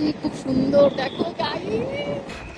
এসেছি, খুব সুন্দর দেখো গাড়ি।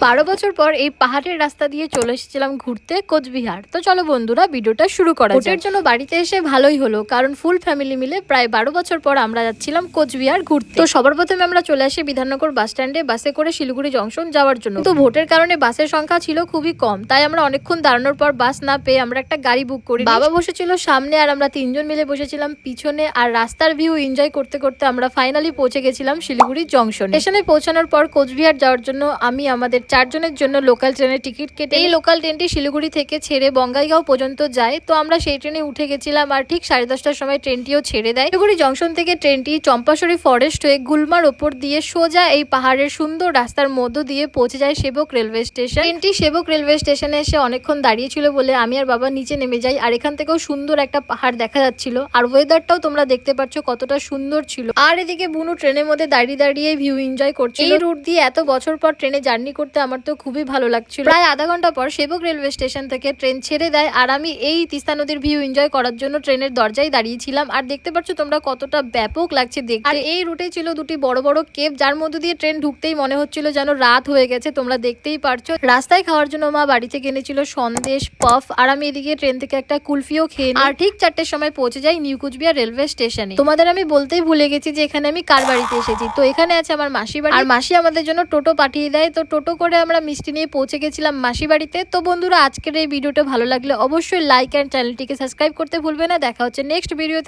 12 বছর পর এই পাহাড়ের রাস্তা দিয়ে চলে এসেছিলাম ঘুরতে কোচবিহার। তো চলো বন্ধুরা ভিডিওটা শুরু করা যাক। ওটার জন্য বাড়িতে এসে ভালোই হলো, কারণ ফুল ফ্যামিলি মিলে প্রায় 12 বছর পর আমরা যাচ্ছিলাম কোচবিহার ঘুরতে। তো সবার প্রথমে আমরা চলে আসি বিধাননগর বাস স্ট্যান্ডে বাসে করে শিলিগুড়ি জংশন যাওয়ার জন্য। তো ভোটের কারণে বাসের সংখ্যা ছিল খুবই কম, তাই আমরা অনেকক্ষণ দাঁড়ানোর পর বাস না পেয়ে আমরা একটা গাড়ি বুক করি। বাবা বসেছিল সামনে আর আমরা তিনজন মিলে বসেছিলাম পিছনে, আর রাস্তার ভিউ এনজয় করতে করতে আমরা ফাইনালি পৌঁছে গেছিলাম শিলিগুড়ি জংশন। স্টেশনে পৌঁছানোর পর কোচবিহার যাওয়ার জন্য আমি আমাদের 4 জনের জন্য লোকাল ট্রেনের টিকিট কেটে, এই লোকাল ট্রেনটি শিলিগুড়ি থেকে ছেড়ে বঙ্গাইগাঁও পর্যন্ত যায়। তো আমরা সেই ট্রেনে উঠে গেছিলাম, আর ঠিক 10:30টার সময় ট্রেনটিও ছেড়ে দেয়। শিলিগুড়ি জংশন থেকে ট্রেনটি চম্পাশরী ফরেস্ট হয়ে গুলমার ওপর দিয়ে সোজা এই পাহাড়ের সুন্দর রাস্তার মধ্য দিয়ে পৌঁছে যায় সেবক রেলওয়ে স্টেশন। ট্রেনটি সেবক রেলওয়ে স্টেশনে এসে অনেকক্ষণ দাঁড়িয়েছিল বলে আমি আর বাবা নিচে নেমে যাই। আর এখান থেকেও সুন্দর একটা পাহাড় দেখা যাচ্ছিল, আর ওয়েদারটাও তোমরা দেখতে পাচ্ছ কতটা সুন্দর ছিল। আর এদিকে বুনু ট্রেনের মধ্যে দাঁড়িয়ে দাঁড়িয়ে ভিউ এনজয় করছিল। এই রুট দিয়ে এত বছর পর ট্রেনে জার্নি করতে আমার তো খুবই ভালো লাগছিল। প্রায় আধা ঘন্টা পর সেবক রেলওয়ে স্টেশন থেকে ট্রেন ছেড়ে দেয়, আর আমি এই তিস্তা নদীর ভিউ এনজয় করার জন্য ট্রেনের দরজায় দাঁড়িয়েছিলাম। আর দেখতে পাচ্ছ তোমরা কতটা ব্যাপক লাগছে দেখতে। আর এই রুটে ছিল দুটি বড় বড় কেভ, যার মধ্যে দিয়ে ট্রেন ঢুকতেই মনে হচ্ছিল যেন রাত হয়ে গেছে। তোমরা দেখতেই পারছো। রাস্তায় খাওয়ার জন্য মা বাড়ি থেকে এনেছিল সন্দেশ, পফ, আর আমি এদিকে ট্রেন থেকে একটা কুলফিও খেয়ে নিই। আর ঠিক 4টের সময় পৌঁছে যাই নিউ কুচবিহার রেলওয়ে স্টেশনে। তোমাদের আমি বলতেই ভুলে গেছি যে এখানে আমি কার বাড়িতে এসেছি। তো এখানে আছে আমার মাসি বাড়ি, আর মাসি আমাদের জন্য টোটো পাঠিয়ে দেয়। তো টোটো করে আমরা মিষ্টি নিয়ে পৌঁছে গেছিলাম মাসি বাড়িতে। তো বন্ধুরা আজকের এই ভিডিওটা ভালো লাগলে অবশ্যই লাইক অ্যান্ড চ্যানেলটিকে সাবস্ক্রাইব করতে ভুলবে না। দেখা হচ্ছে নেক্সট ভিডিওতে।